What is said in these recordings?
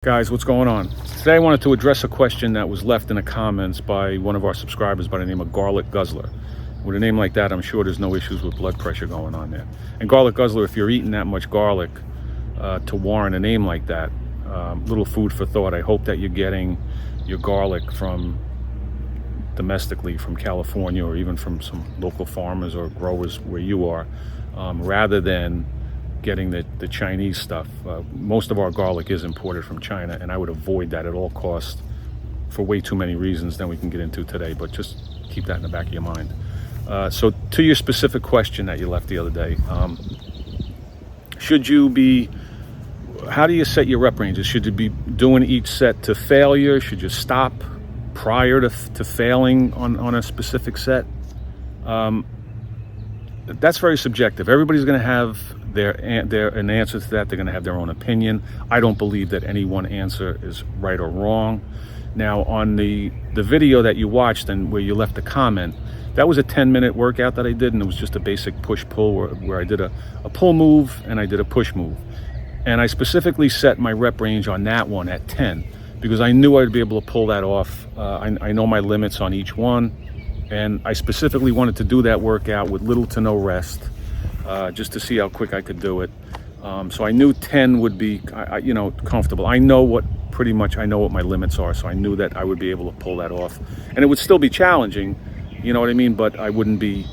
Guys, what's going on? Today I wanted to address a question that was left in the comments by one of our subscribers by the name of Garlic Guzzler. With a name like that, I'm sure there's no issues with blood pressure going on there. And Garlic Guzzler, if you're eating that much garlic to warrant a name like that, little food for thought. I hope that you're getting your garlic from domestically from California or even from some local farmers or growers where you are, rather than getting the Chinese stuff. Most of our garlic is imported from China, and I would avoid that at all costs for way too many reasons than we can get into today, but just keep that in the back of your mind. So to your specific question that you left the other day, how do you set your rep ranges? Should you be doing each set to failure? Should you stop prior to failing on a specific set? That's very subjective. Everybody's going to have an answer to that. They're going to have their own opinion. I don't believe that any one answer is right or wrong. Now, on the video that you watched and where you left a comment, that was a 10-minute workout that I did, and it was just a basic push-pull where I did a pull move and I did a push move. And I specifically set my rep range on that one at 10 because I knew I'd be able to pull that off. I know my limits on each one, and I specifically wanted to do that workout with little to no rest, just to see how quick I could do it. So I knew 10 would be, comfortable. I know what my limits are, so I knew that I would be able to pull that off. And it would still be challenging, you know what I mean? But I wouldn't be,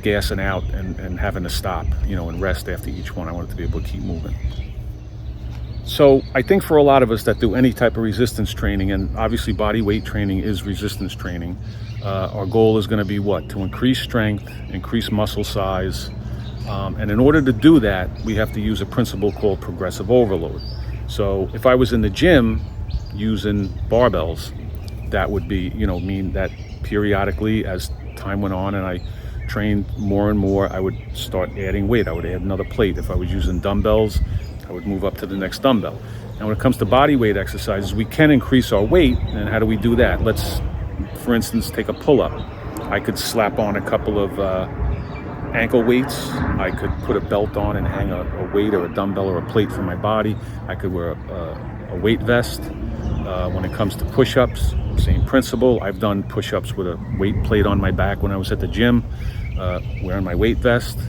gassing out and having to stop, and rest after each one. I wanted to be able to keep moving. So I think for a lot of us that do any type of resistance training, and obviously body weight training is resistance training, our goal is going to be what? To increase strength, increase muscle size. And in order to do that, we have to use a principle called progressive overload. So if I was in the gym using barbells, that would be, mean that periodically as time went on and I trained more and more, I would start adding weight. I would add another plate. If I was using dumbbells, I would move up to the next dumbbell. Now, when it comes to body weight exercises, we can increase our weight. And how do we do that? Let's, for instance, take a pull-up. I could slap on a couple of ankle weights. I could put a belt on and hang a weight or a dumbbell or a plate from my body. I could wear a weight vest. When it comes to push-ups, same principle. I've done push-ups with a weight plate on my back when I was at the gym, wearing my weight vest.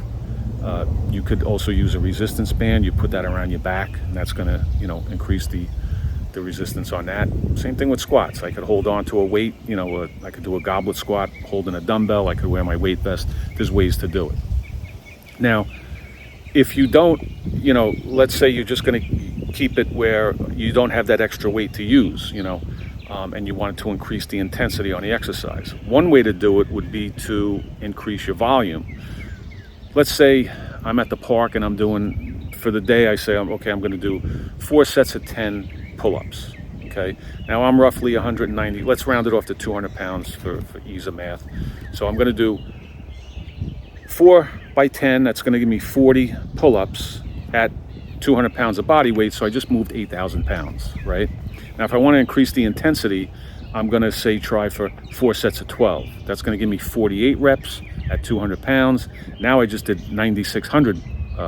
You could also use a resistance band. You put that around your back, and that's going to, increase the resistance on that. Same thing with squats. I could hold on to a weight, I could do a goblet squat holding a dumbbell. I could wear my weight vest. There's ways to do it. Now, if you don't, let's say you're just going to keep it where you don't have that extra weight to use, and you want to increase the intensity on the exercise. One way to do it would be to increase your volume. Let's say I'm at the park and I'm doing, for the day I say, I'm going to do 4 sets of 10 pull-ups, okay? Now I'm roughly 190, let's round it off to 200 pounds for ease of math. So I'm gonna do 4 by 10, that's gonna give me 40 pull-ups at 200 pounds of body weight, so I just moved 8,000 pounds, right? Now if I wanna increase the intensity, I'm gonna say try for 4 sets of 12. That's gonna give me 48 reps at 200 pounds. Now I just did 9,600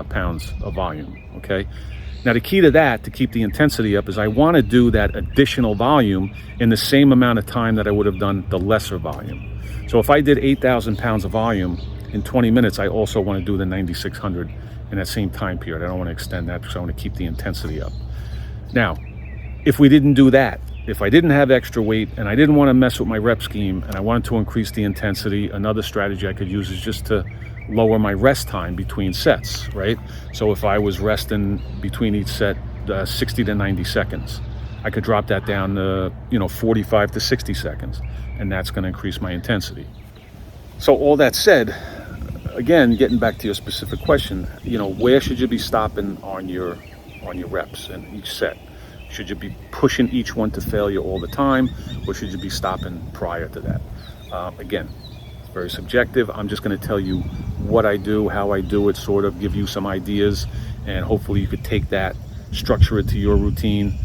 pounds of volume, okay? Now the key to that, to keep the intensity up, is I want to do that additional volume in the same amount of time that I would have done the lesser volume. So if I did 8,000 pounds of volume in 20 minutes, I also want to do the 9,600 in that same time period. I don't want to extend that because I want to keep the intensity up. Now, if we didn't do that, if I didn't have extra weight and I didn't want to mess with my rep scheme and I wanted to increase the intensity, another strategy I could use is just to lower my rest time between sets, right? So if I was resting between each set 60 to 90 seconds, I could drop that down to 45 to 60 seconds, and that's going to increase my intensity. So all that said, again, getting back to your specific question, where should you be stopping on your reps in each set? Should you be pushing each one to failure all the time, or should you be stopping prior to that? Again, very subjective. I'm just going to tell you what I do, how I do it, sort of give you some ideas, and hopefully you could take that, structure it to your routine.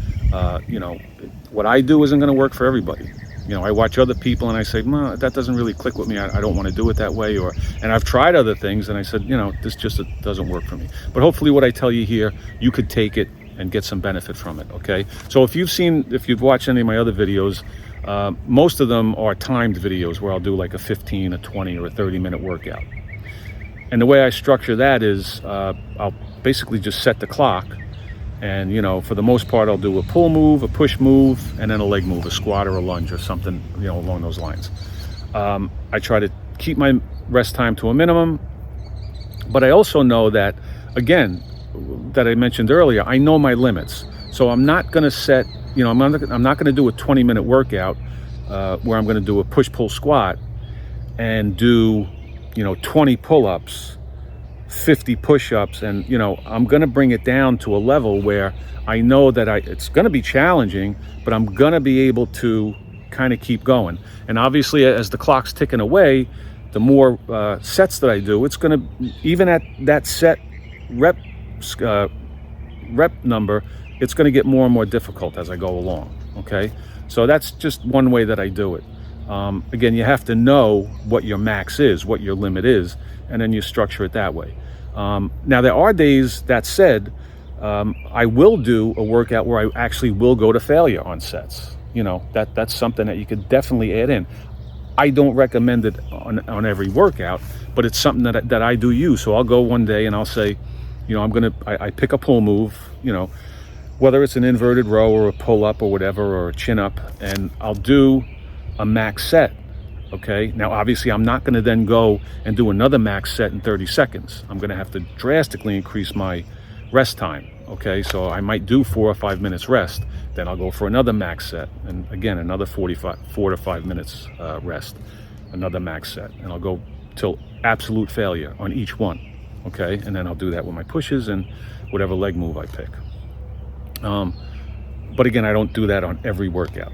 What I do isn't going to work for everybody. I watch other people and I say, that doesn't really click with me. I don't want to do it that way. And I've tried other things and I said, this just doesn't work for me. But hopefully what I tell you here, you could take it and get some benefit from it, okay? So if you've watched any of my other videos, most of them are timed videos where I'll do like a 15, a 20, or a 30-minute workout. And the way I structure that is I'll basically just set the clock, and for the most part I'll do a pull move, a push move, and then a leg move, a squat or a lunge or something along those lines. I try to keep my rest time to a minimum, but I also know that, again, that I mentioned earlier, I know my limits. So I'm not going to set, I'm not going to do a 20-minute workout where I'm going to do a push-pull squat and do 20 pull-ups, 50 push-ups, and I'm going to bring it down to a level where I know that it's going to be challenging, but I'm going to be able to kind of keep going. And obviously, as the clock's ticking away, the more sets that I do, it's going to, even at that set rep number, it's going to get more and more difficult as I go along. Okay, so that's just one way that I do it. Again, you have to know what your max is, what your limit is, and then you structure it that way. Now, there are days, that said, I will do a workout where I actually will go to failure on sets. That's something that you could definitely add in. I don't recommend it on every workout, but it's something that I do use. So I'll go one day and I'll say, I pick a pull move, whether it's an inverted row or a pull up or whatever, or a chin up, and I'll do a max set. Okay. Now, obviously, I'm not going to then go and do another max set in 30 seconds. I'm going to have to drastically increase my rest time. Okay. So I might do 4 or 5 minutes rest. Then I'll go for another max set. And again, another 4 to 5 minutes rest, another max set. And I'll go till absolute failure on each one. Okay. And then I'll do that with my pushes and whatever leg move I pick. But again, I don't do that on every workout.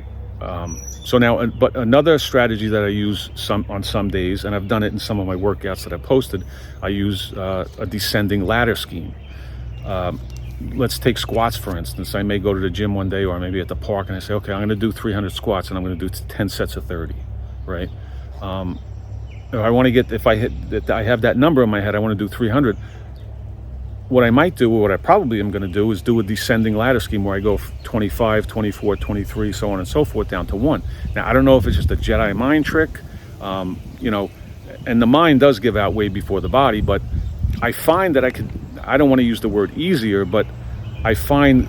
So now, but another strategy that I use on some days, and I've done it in some of my workouts that I posted, I use a descending ladder scheme. Let's take squats, for instance. I may go to the gym one day, or maybe at the park, and I say, okay, I'm going to do 300 squats, and I'm going to do 10 sets of 30, right? If I want to if I have that number in my head, I want to do 300. What I might do, or what I probably am going to do, is do a descending ladder scheme where I go 25, 24, 23, so on and so forth, down to 1. Now, I don't know if it's just a Jedi mind trick, and the mind does give out way before the body, but I find that I don't want to use the word easier, but I find,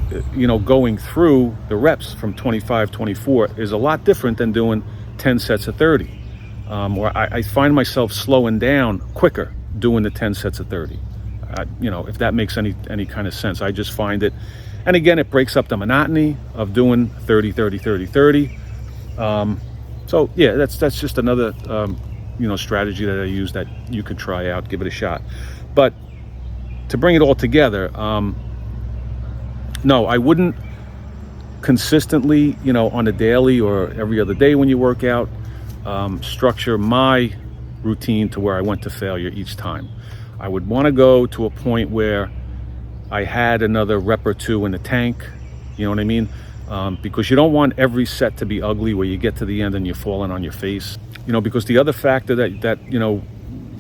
going through the reps from 25, 24 is a lot different than doing 10 sets of 30, where I find myself slowing down quicker doing the 10 sets of 30. If that makes any kind of sense. I just find it, and again, it breaks up the monotony of doing 30, 30, 30, 30. So yeah, that's just another strategy that I use that you could try out, give it a shot. But to bring it all together, no, I wouldn't consistently, on a daily or every other day when you work out, structure my routine to where I went to failure each time. I would want to go to a point where I had another rep or two in the tank, you know what I mean? Because you don't want every set to be ugly where you get to the end and you're falling on your face. Because the other factor that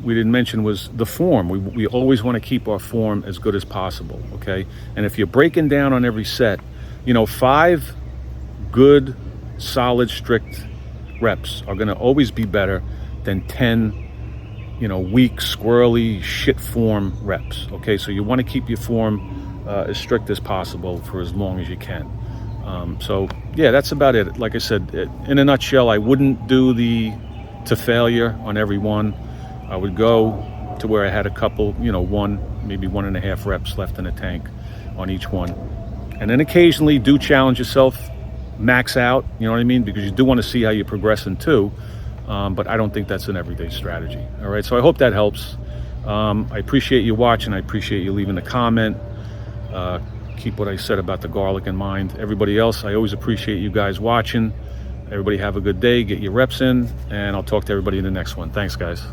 we didn't mention was the form. We always want to keep our form as good as possible, okay? And if you're breaking down on every set, 5 good, solid, strict reps are going to always be better than 10 weak, squirrely, shit form reps. Okay, so you want to keep your form as strict as possible for as long as you can. So yeah, that's about it. Like I said, in a nutshell, I wouldn't do to failure on every one. I would go to where I had a couple, 1, maybe 1.5 reps left in the tank on each one. And then occasionally do challenge yourself, max out, you know what I mean? Because you do want to see how you're progressing too. But I don't think that's an everyday strategy. All right, so I hope that helps. I appreciate you watching. I appreciate you leaving a comment. Keep what I said about the garlic in mind. Everybody else, I always appreciate you guys watching. Everybody have a good day. Get your reps in, and I'll talk to everybody in the next one. Thanks, guys.